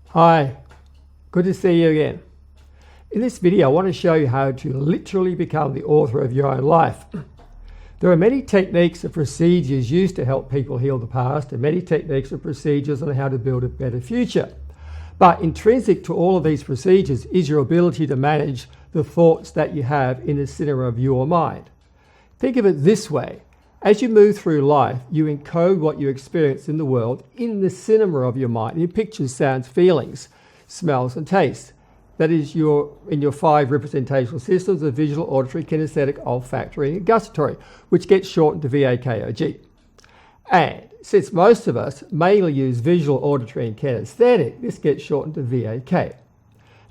Hi, good to see you again. In this video, I want to show you how to literally become the author of your own life. There are many techniques and procedures used to help people heal the past, and many techniques and procedures on how to build a better future. But intrinsic to all of these procedures is your ability to manage the thoughts that you have in the center of your mind. Think of it this way. As you move through life, you encode what you experience in the world in the cinema of your mind, in pictures, sounds, feelings, smells and tastes. That is in your 5 representational systems of visual, auditory, kinesthetic, olfactory and gustatory, which gets shortened to VAKOG. And since most of us mainly use visual, auditory and kinesthetic, this gets shortened to VAK.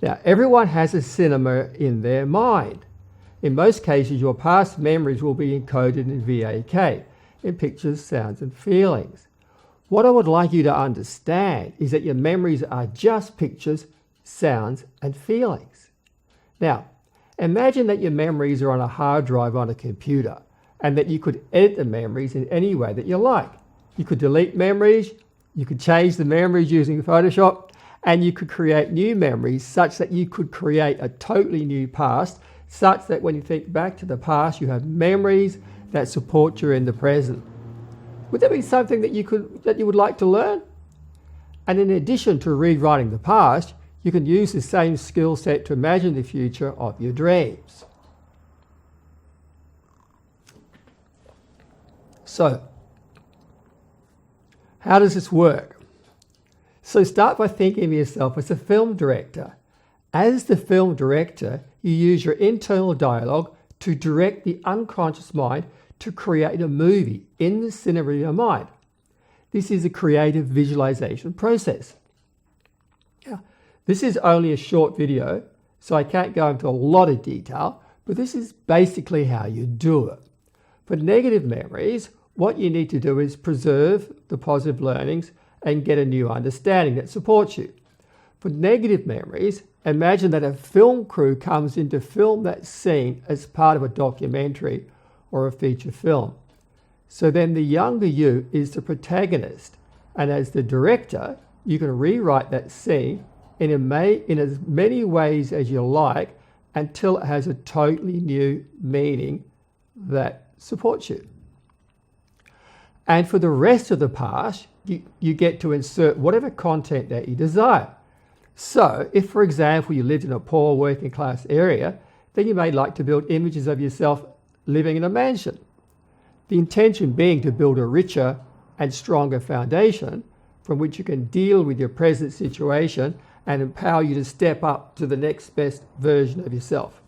Now, everyone has a cinema in their mind. In most cases, your past memories will be encoded in VAK, in pictures, sounds and feelings. What I would like you to understand is that your memories are just pictures, sounds and feelings. Now, imagine that your memories are on a hard drive on a computer and that you could edit the memories in any way that you like. You could delete memories, you could change the memories using Photoshop, and you could create new memories such that you could create a totally new past, such that when you think back to the past, you have memories that support you in the present. Would that be something that you would like to learn? And in addition to rewriting the past, you can use the same skill set to imagine the future of your dreams. So, how does this work? So start by thinking of yourself as a film director. As the film director, you use your internal dialogue to direct the unconscious mind to create a movie in the center of your mind. This is a creative visualization process. Now, this is only a short video, so I can't go into a lot of detail, but this is basically how you do it. For negative memories, what you need to do is preserve the positive learnings and get a new understanding that supports you. For negative memories, imagine that a film crew comes in to film that scene as part of a documentary or a feature film. So then the younger you is the protagonist, and as the director, you can rewrite that scene in as many ways as you like until it has a totally new meaning that supports you. And for the rest of the past, you get to insert whatever content that you desire. So, if for example you lived in a poor working class area, then you may like to build images of yourself living in a mansion. The intention being to build a richer and stronger foundation from which you can deal with your present situation and empower you to step up to the next best version of yourself.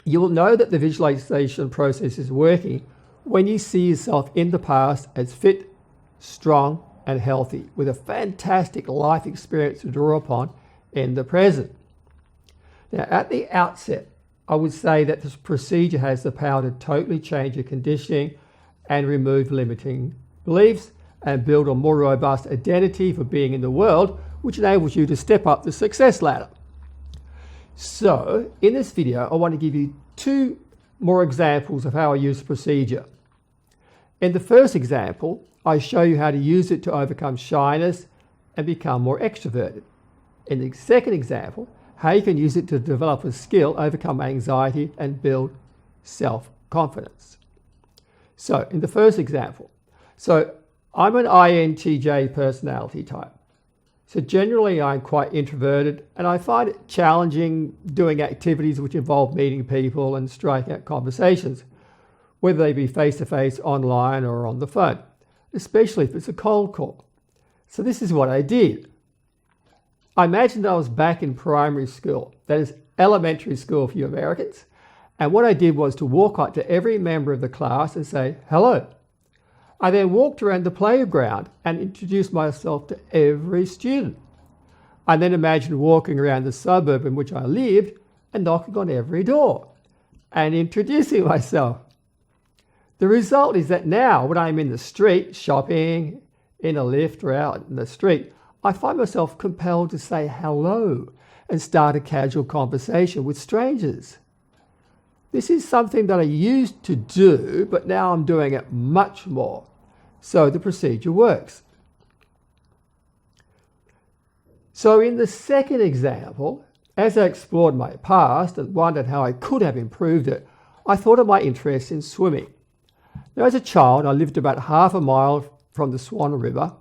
You will know that the visualization process is working when you see yourself in the past as fit, strong and healthy with a fantastic life experience to draw upon in the present. Now, at the outset, I would say that this procedure has the power to totally change your conditioning and remove limiting beliefs and build a more robust identity for being in the world, which enables you to step up the success ladder. So, in this video, I want to give you 2 more examples of how I use the procedure. In the first example, I show you how to use it to overcome shyness and become more extroverted. In the second example, how you can use it to develop a skill, overcome anxiety and build self-confidence. So, in the first example, I'm an INTJ personality type. So generally I'm quite introverted and I find it challenging doing activities which involve meeting people and striking out conversations, whether they be face-to-face, online or on the phone, especially if it's a cold call. So this is what I did. I imagined I was back in primary school, that is elementary school for you Americans, and what I did was to walk up to every member of the class and say, hello. I then walked around the playground and introduced myself to every student. I then imagined walking around the suburb in which I lived and knocking on every door and introducing myself. The result is that now when I'm in the street, shopping, in a lift or out in the street, I find myself compelled to say hello and start a casual conversation with strangers. This is something that I used to do, but now I'm doing it much more. So the procedure works. So in the second example, as I explored my past and wondered how I could have improved it, I thought of my interest in swimming. Now, as a child, I lived about half a mile from the Swan River,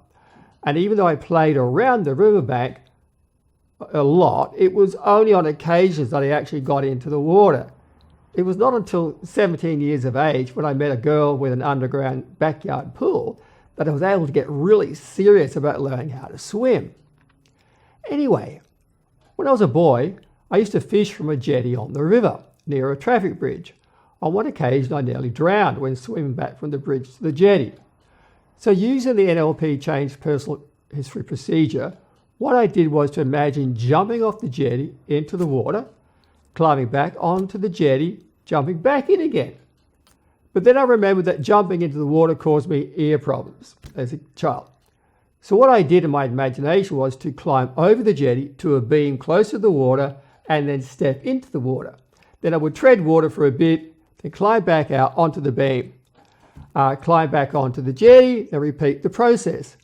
and even though I played around the riverbank a lot, it was only on occasions that I actually got into the water. It was not until 17 years of age, when I met a girl with an underground backyard pool, that I was able to get really serious about learning how to swim. Anyway, when I was a boy, I used to fish from a jetty on the river near a traffic bridge. On one occasion, I nearly drowned when swimming back from the bridge to the jetty. So using the NLP Change Personal History procedure, what I did was to imagine jumping off the jetty into the water, climbing back onto the jetty, jumping back in again. But then I remembered that jumping into the water caused me ear problems as a child. So what I did in my imagination was to climb over the jetty to a beam close to the water and then step into the water. Then I would tread water for a bit, then climb back out onto the beam, climb back onto the jetty, then repeat the process.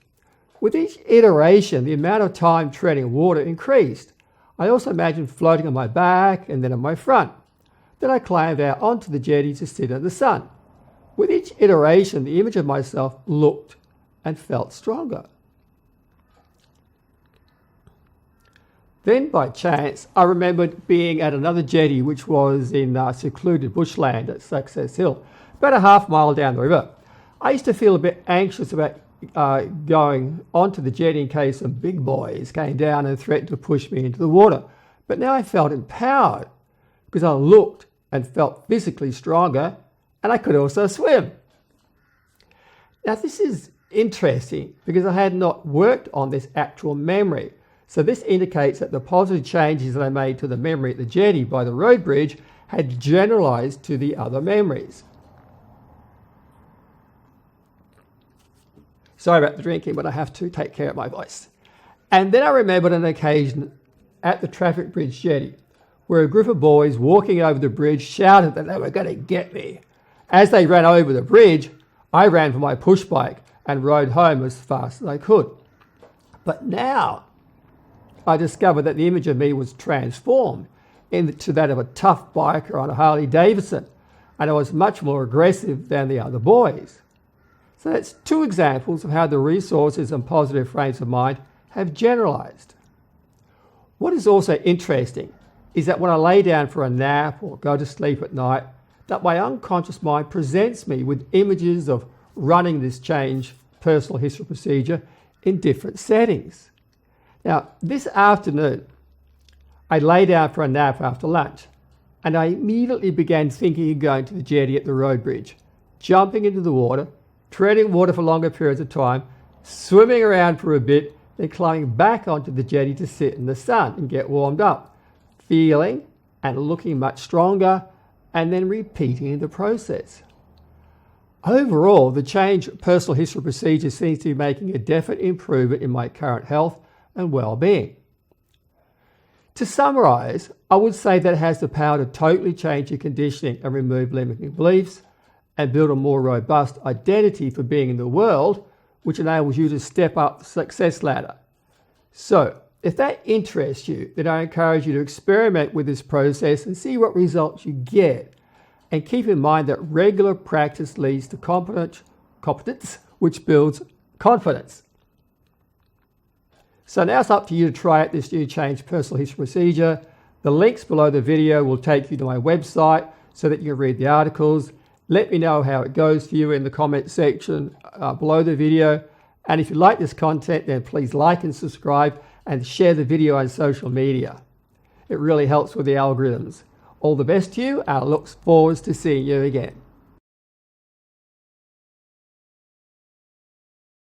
With each iteration, the amount of time treading water increased. I also imagined floating on my back and then on my front. Then I climbed out onto the jetty to sit in the sun. With each iteration, the image of myself looked and felt stronger. Then, by chance, I remembered being at another jetty, which was in secluded bushland at Success Hill, about a half mile down the river. I used to feel a bit anxious about going onto the jetty in case some big boys came down and threatened to push me into the water. But now I felt empowered because I looked and felt physically stronger, and I could also swim. Now, this is interesting because I had not worked on this actual memory. So this indicates that the positive changes that I made to the memory at the jetty by the road bridge had generalized to the other memories. Sorry about the drinking, but I have to take care of my voice. And then I remembered an occasion at the traffic bridge jetty where a group of boys walking over the bridge shouted that they were going to get me. As they ran over the bridge, I ran for my push bike and rode home as fast as I could. But now I discovered that the image of me was transformed into that of a tough biker on a Harley Davidson, and I was much more aggressive than the other boys. So that's two examples of how the resources and positive frames of mind have generalized. What is also interesting is that when I lay down for a nap or go to sleep at night, that my unconscious mind presents me with images of running this change personal history procedure in different settings. Now, this afternoon, I lay down for a nap after lunch, and I immediately began thinking of going to the jetty at the road bridge, jumping into the water, treading water for longer periods of time, swimming around for a bit, then climbing back onto the jetty to sit in the sun and get warmed up, feeling and looking much stronger, and then repeating the process. Overall, the change personal history procedure seems to be making a definite improvement in my current health and well-being. To summarize, I would say that it has the power to totally change your conditioning and remove limiting beliefs and build a more robust identity for being in the world, which enables you to step up the success ladder. So, if that interests you, then I encourage you to experiment with this process and see what results you get. And keep in mind that regular practice leads to competence, which builds confidence. So now it's up to you to try out this new change personal history procedure. The links below the video will take you to my website so that you can read the articles. Let me know how it goes for you in the comment section below the video. And if you like this content, then please like and subscribe and share the video on social media. It really helps with the algorithms. All the best to you, and I look forward to seeing you again.